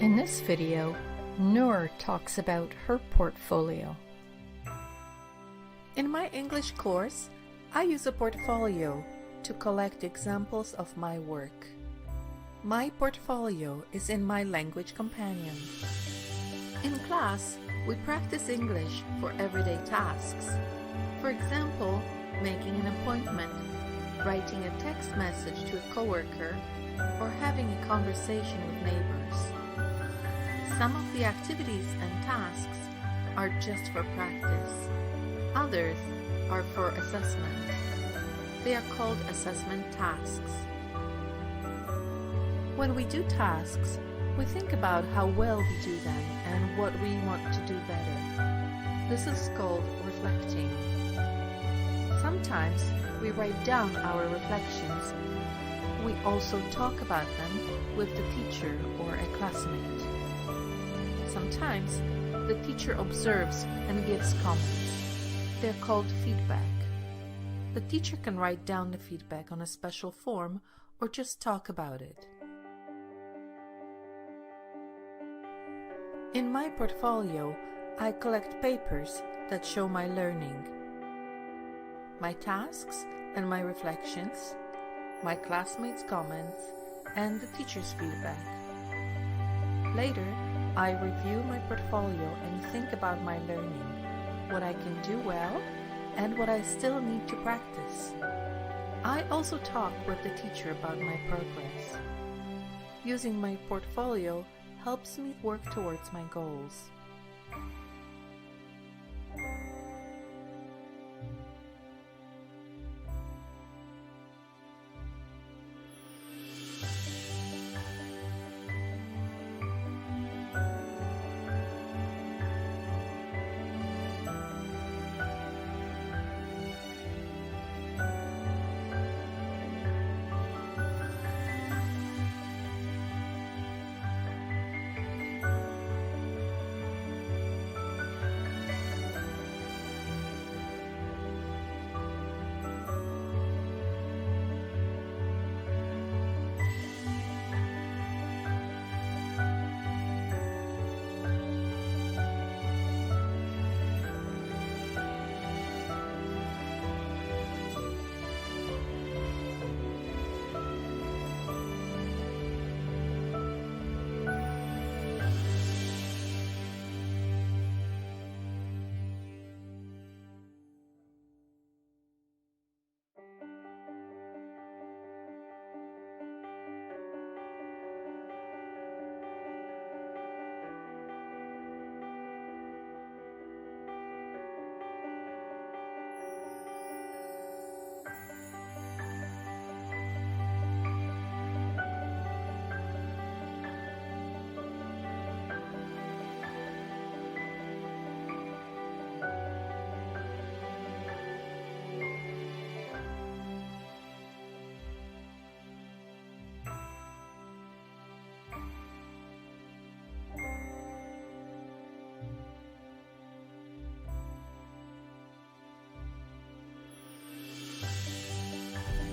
In this video, Noor talks about her portfolio. In my English course, I use a portfolio to collect examples of my work. My portfolio is in my language companion. In class, we practice English for everyday tasks. For example, making an appointment, writing a text message to a coworker, or having a conversation with neighbors. Some of the activities and tasks are just for practice. Others are for assessment. They are called assessment tasks. When we do tasks, we think about how well we do them and what we want to do better. This is called reflecting. Sometimes we write down our reflections. We also talk about them with the teacher or a classmate. Sometimes the teacher observes and gives comments. They're called feedback. The teacher can write down the feedback on a special form or just talk about it. In my portfolio, I collect papers that show my learning, my tasks and my reflections, my classmates' comments, and the teacher's feedback. Later, I review my portfolio and think about my learning, what I can do well, and what I still need to practice. I also talk with the teacher about my progress. Using my portfolio helps me work towards my goals.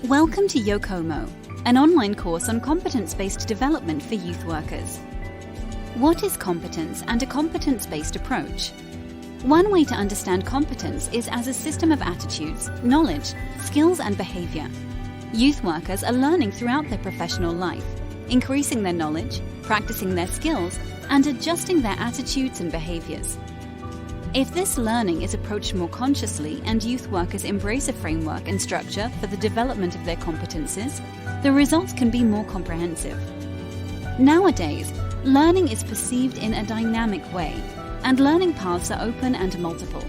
Welcome to Yokomo, an online course on competence-based development for youth workers. What is competence and a competence-based approach? One way to understand competence is as a system of attitudes, knowledge, skills and behavior. Youth workers are learning throughout their professional life, increasing their knowledge, practicing their skills, and adjusting their attitudes and behaviors. If this learning is approached more consciously and youth workers embrace a framework and structure for the development of their competences, the results can be more comprehensive. Nowadays, learning is perceived in a dynamic way, and learning paths are open and multiple.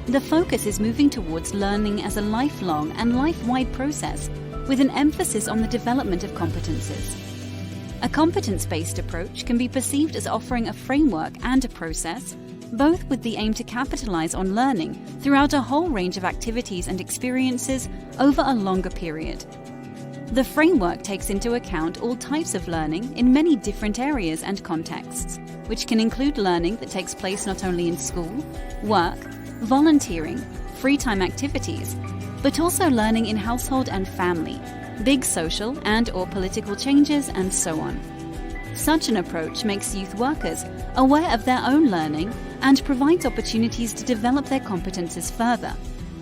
The focus is moving towards learning as a lifelong and life-wide process, with an emphasis on the development of competences. A competence-based approach can be perceived as offering a framework and a process, both with the aim to capitalize on learning throughout a whole range of activities and experiences over a longer period. The framework takes into account all types of learning in many different areas and contexts, which can include learning that takes place not only in school, work, volunteering, free time activities, but also learning in household and family, big social and/or political changes, and so on. Such an approach makes youth workers aware of their own learning and provides opportunities to develop their competences further,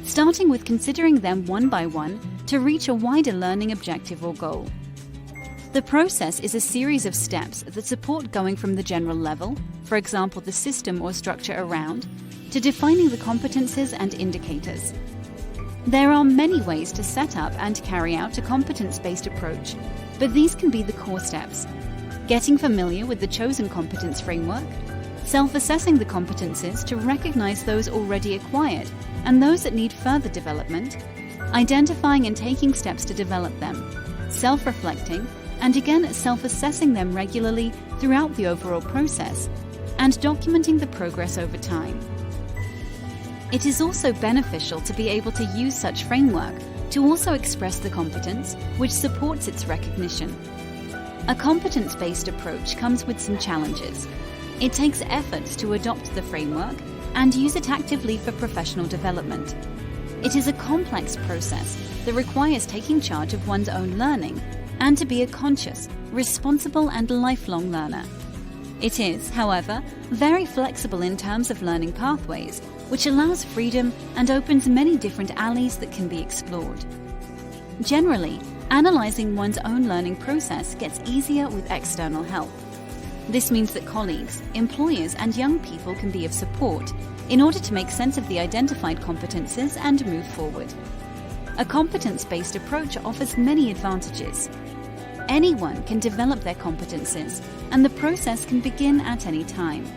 starting with considering them one by one to reach a wider learning objective or goal. The process is a series of steps that support going from the general level, for example the system or structure around, to defining the competences and indicators. There are many ways to set up and carry out a competence-based approach, but these can be the core steps: getting familiar with the chosen competence framework, self-assessing the competences to recognize those already acquired and those that need further development, identifying and taking steps to develop them, self-reflecting, and again self-assessing them regularly throughout the overall process, and documenting the progress over time. It is also beneficial to be able to use such framework to also express the competence which supports its recognition. A competence-based approach comes with some challenges. It takes efforts to adopt the framework and use it actively for professional development. It is a complex process that requires taking charge of one's own learning and to be a conscious, responsible and lifelong learner. It is, however, very flexible in terms of learning pathways, which allows freedom and opens many different alleys that can be explored. Generally, analyzing one's own learning process gets easier with external help. This means that colleagues, employers and young people can be of support in order to make sense of the identified competences and move forward. A competence-based approach offers many advantages. Anyone can develop their competences, and the process can begin at any time.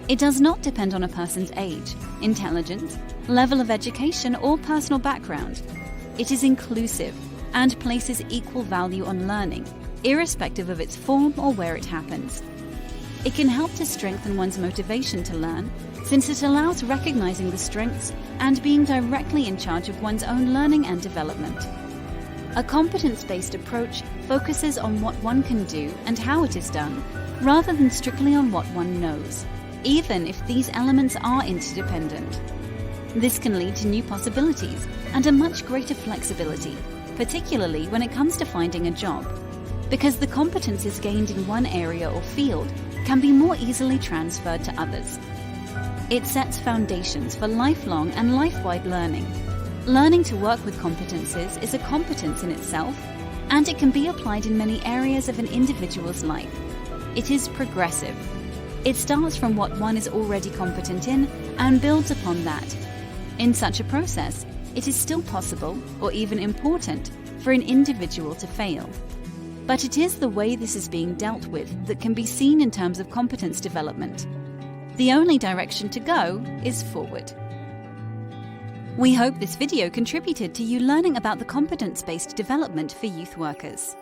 It does not depend on a person's age, intelligence, level of education, or personal background. It is inclusive and places equal value on learning, irrespective of its form or where it happens. It can help to strengthen one's motivation to learn, since it allows recognizing the strengths and being directly in charge of one's own learning and development. A competence-based approach focuses on what one can do and how it is done, rather than strictly on what one knows, even if these elements are interdependent. This can lead to new possibilities and a much greater flexibility, particularly when it comes to finding a job, because the competences gained in one area or field can be more easily transferred to others. It sets foundations for lifelong and life-wide learning. Learning to work with competences is a competence in itself, and it can be applied in many areas of an individual's life. It is progressive. It starts from what one is already competent in and builds upon that. In such a process, it is still possible, or even important, for an individual to fail. But it is the way this is being dealt with that can be seen in terms of competence development. The only direction to go is forward. We hope this video contributed to you learning about the competence-based development for youth workers.